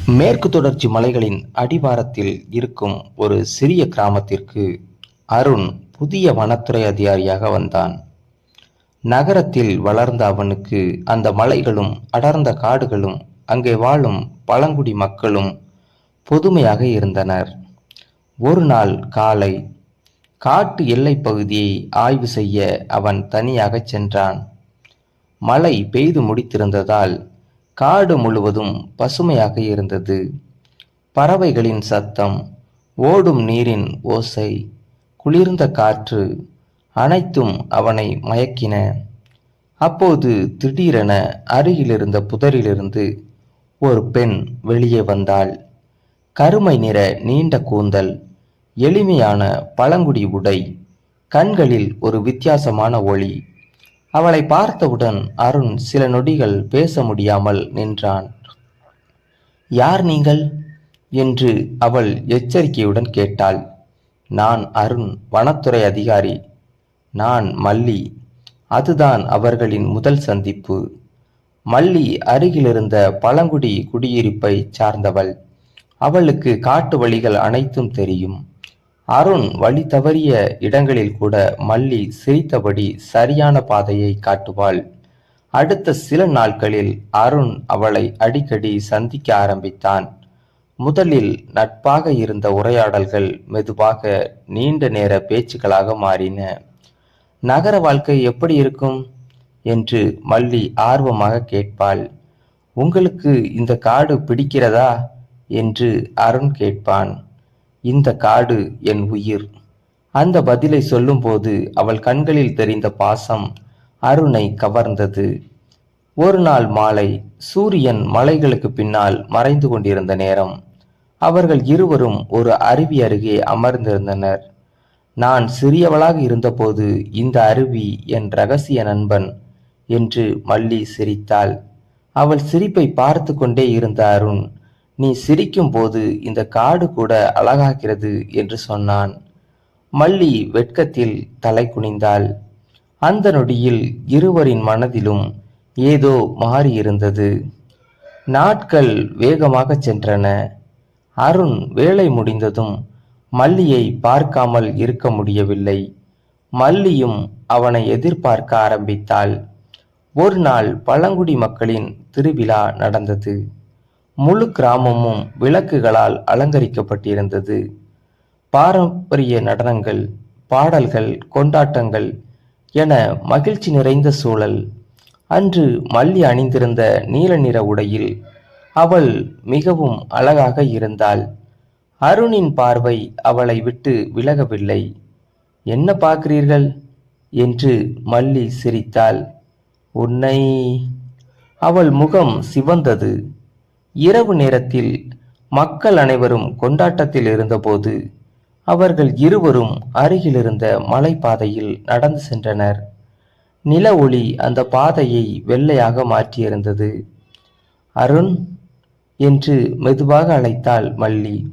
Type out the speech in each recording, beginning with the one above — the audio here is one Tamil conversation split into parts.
மேற்கு தொடர்ச்சி மலைகளின் அடிவாரத்தில் இருக்கும் ஒரு சிறிய கிராமத்திற்கு அருண் புதிய வனத்துறை அதிகாரியாக வந்தான். நகரத்தில் வளர்ந்த அவனுக்கு அந்த மலைகளும் அடர்ந்த காடுகளும் அங்கே வாழும் பழங்குடி மக்களும் புதுமையாக இருந்தனர். ஒரு நாள் காலை காட்டு எல்லைப் பகுதியை ஆய்வு செய்ய அவன் தனியாகச் சென்றான். மழை பெய்து முடித்திருந்ததால் காடு முழுவதும் பசுமையாக இருந்தது. பறவைகளின் சத்தம், ஓடும் நீரின் ஓசை, குளிர்ந்த காற்று அனைத்தும் அவனை மயக்கின. அப்போது திடீரென அருகிலிருந்த புதரிலிருந்து ஒரு பெண் வெளியே வந்தாள். கருமை நிற நீண்ட கூந்தல், எளிமையான பழங்குடி உடை, கண்களில் ஒரு வித்தியாசமான ஒளி. அவளை பார்த்தவுடன் அருண் சில நொடிகள் பேச முடியாமல் நின்றான். "யார் நீங்கள்?" என்று அவள் எச்சரிக்கையுடன் கேட்டாள். "நான் அருண், வனத்துறை அதிகாரி. நான் மல்லி." அதுதான் அவர்களின் முதல் சந்திப்பு. மல்லி அருகிலிருந்த பழங்குடி குடியிருப்பை சார்ந்தவள். அவளுக்கு காட்டு வழிகள் அனைத்தும் தெரியும். அருண் வழி தவறிய இடங்களில் கூட மல்லி சிரித்தபடி சரியான பாதையை காட்டுவாள். அடுத்த சில நாட்களில் அருண் அவளை அடிக்கடி சந்திக்க ஆரம்பித்தான். முதலில் நட்பாக இருந்த உரையாடல்கள் மெதுவாக நீண்ட நேர பேச்சுக்களாக மாறின. "நகர வாழ்க்கை எப்படி இருக்கும்?" என்று மல்லி ஆர்வமாக கேட்பாள். "உங்களுக்கு இந்த காடு பிடிக்கிறதா?" என்று அருண் கேட்பான். "இந்த காடு என் உயிர்." அந்த பதிலை சொல்லும்போது அவள் கண்களில் தெரிந்த பாசம் அருணை கவர்ந்தது. ஒரு நாள் மாலை, சூரியன் மலைகளுக்கு பின்னால் மறைந்து கொண்டிருந்த நேரம், அவர்கள் இருவரும் ஒரு அருவி அருகே அமர்ந்திருந்தனர். "நான் சிறியவளாக இருந்தபோது இந்த அருவி என் ரகசிய நண்பன்" என்று மல்லி சிரித்தாள். அவள் சிரிப்பை பார்த்து கொண்டே இருந்த அருண், "நீ சிரிக்கும் போது இந்த காடு கூட அழகாகிறது" என்று சொன்னான். மல்லி வெட்கத்தில் தலை குனிந்தாள். அந்த நொடியில் இருவரின் மனதிலும் ஏதோ மாறியிருந்தது. நாட்கள் வேகமாக சென்றன. அருண் வேலை முடிந்ததும் மல்லியை பார்க்காமல் இருக்க முடியவில்லை. மல்லியும் அவனை எதிர்பார்க்க ஆரம்பித்தாள். ஒரு நாள் பழங்குடி மக்களின் திருவிழா நடந்தது. முழு கிராமமும் விளக்குகளால் அலங்கரிக்கப்பட்டிருந்தது. பாரம்பரிய நடனங்கள், பாடல்கள், கொண்டாட்டங்கள் என மகிழ்ச்சி நிறைந்த சூழல். அன்று மல்லி அணிந்திருந்த நீல நிற உடையில் அவள் மிகவும் அழகாக இருந்தாள். அருணின் பார்வை அவளை விட்டு விலகவில்லை. "என்ன பார்க்கிறீர்கள்?" என்று மல்லி சிரித்தாள். "உன்னை." அவள் முகம் சிவந்தது. இரவு நேரத்தில் மக்கள் அனைவரும் கொண்டாட்டத்தில் இருந்தபோது அவர்கள் இருவரும் அருகிலிருந்த மலைப்பாதையில் நடந்து சென்றனர். நில ஒளி அந்த பாதையை வெள்ளையாக மாற்றியிருந்தது. "அருண்" என்று மெதுவாக அழைத்தாள் மல்லி.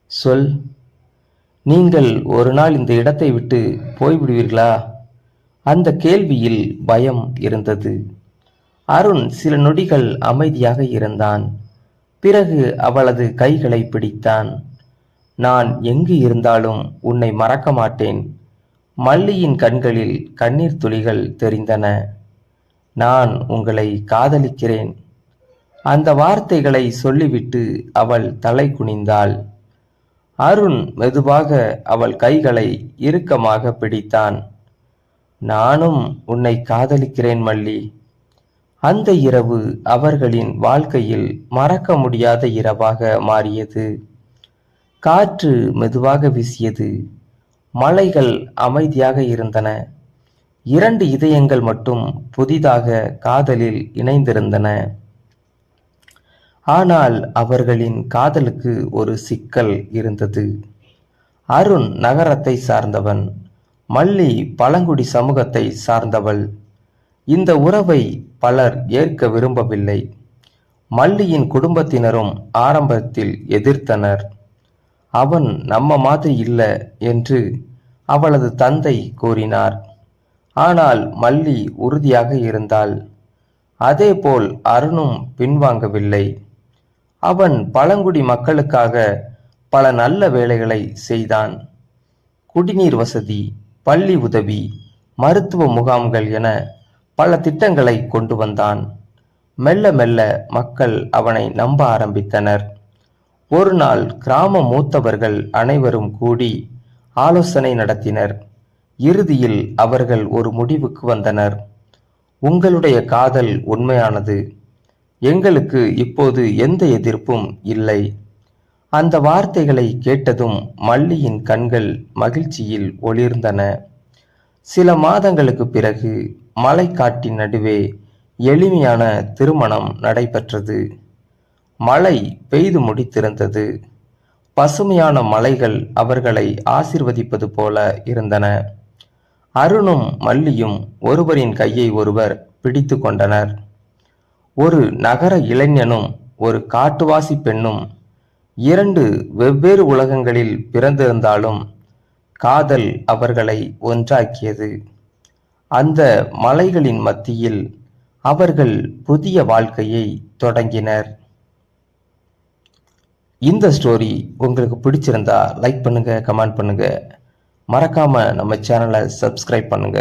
"சொல்." "நீங்கள் ஒரு நாள் இந்த இடத்தை விட்டு போய்விடுவீர்களா?" அந்த கேள்வியில் பயம் இருந்தது. அருண் சில நொடிகள் அமைதியாக இருந்தான். பிறகு அவளது கைகளை பிடித்தான். "நான் எங்கு இருந்தாலும் உன்னை மறக்க மாட்டேன்." மல்லியின் கண்களில் கண்ணீர் துளிகள் தெரிந்தன. "நான் உங்களை காதலிக்கிறேன்." அந்த வார்த்தைகளை சொல்லிவிட்டு அவள் தலை குனிந்தாள். அருண் மெதுவாக அவள் கைகளை இறுக்கமாக பிடித்தான். "நானும் உன்னை காதலிக்கிறேன் மல்லி." அந்த இரவு அவர்களின் வாழ்க்கையில் மறக்க முடியாத இரவாக மாறியது. காற்று மெதுவாக வீசியது. மலைகள் அமைதியாக இருந்தன. இரண்டு இதயங்கள் மட்டும் புதிதாக காதலில் இணைந்திருந்தன. ஆனால் அவர்களின் காதலுக்கு ஒரு சிக்கல் இருந்தது. அருண் நகரத்தை சார்ந்தவன், மல்லி பழங்குடி சமூகத்தை சார்ந்தவள். இந்த உறவை பலர் ஏற்க விரும்பவில்லை. மல்லியின் குடும்பத்தினரும் ஆரம்பத்தில் எதிர்த்தனர். "அவன் நம்ம மாதிரி இல்ல" என்று அவளது தந்தை கூறினார். ஆனால் மல்லி உறுதியாக இருந்தாள். அதேபோல் அருணும் பின்வாங்கவில்லை. அவன் பழங்குடி மக்களுக்காக பல நல்ல வேலைகளை செய்தான். குடிநீர் வசதி, பள்ளி உதவி, மருத்துவ முகாம்கள் என பல திட்டங்களை கொண்டு வந்தான். மெல்ல மெல்ல மக்கள் அவனை நம்ப ஆரம்பித்தனர். ஒரு நாள் கிராம மூத்தவர்கள் அனைவரும் கூடி ஆலோசனை நடத்தினர். இறுதியில் அவர்கள் ஒரு முடிவுக்கு வந்தனர். உங்களுடைய காதல் உண்மையானது. எங்களுக்கு இப்போது எந்த எதிர்ப்பும் இல்லை. அந்த வார்த்தைகளை கேட்டதும் மல்லியின் கண்கள் மகிழ்ச்சியில் ஒளிர்ந்தன. சில மாதங்களுக்கு பிறகு மலைக்காட்டின் நடுவே எளிமையான திருமணம் நடைபெற்றது. மழை பெய்து முடித்திருந்தது. பசுமையான மலைகள் அவர்களை ஆசிர்வதிப்பது போல இருந்தன. அருணும் மல்லியும் ஒருவரின் கையை ஒருவர் பிடித்து கொண்டனர். ஒரு நகர இளைஞனும் ஒரு காட்டுவாசி பெண்ணும் இரண்டு வெவ்வேறு உலகங்களில் பிறந்திருந்தாலும் காதல் அவர்களை ஒன்றாக்கியது. அந்த மலைகளின் மத்தியில் அவர்கள் புதிய வாழ்க்கையை தொடங்கினர். இந்த ஸ்டோரி உங்களுக்கு பிடிச்சிருந்தா லைக் பண்ணுங்க, கமெண்ட் பண்ணுங்க, மறக்காம நம்ம சேனலை சப்ஸ்கிரைப் பண்ணுங்க.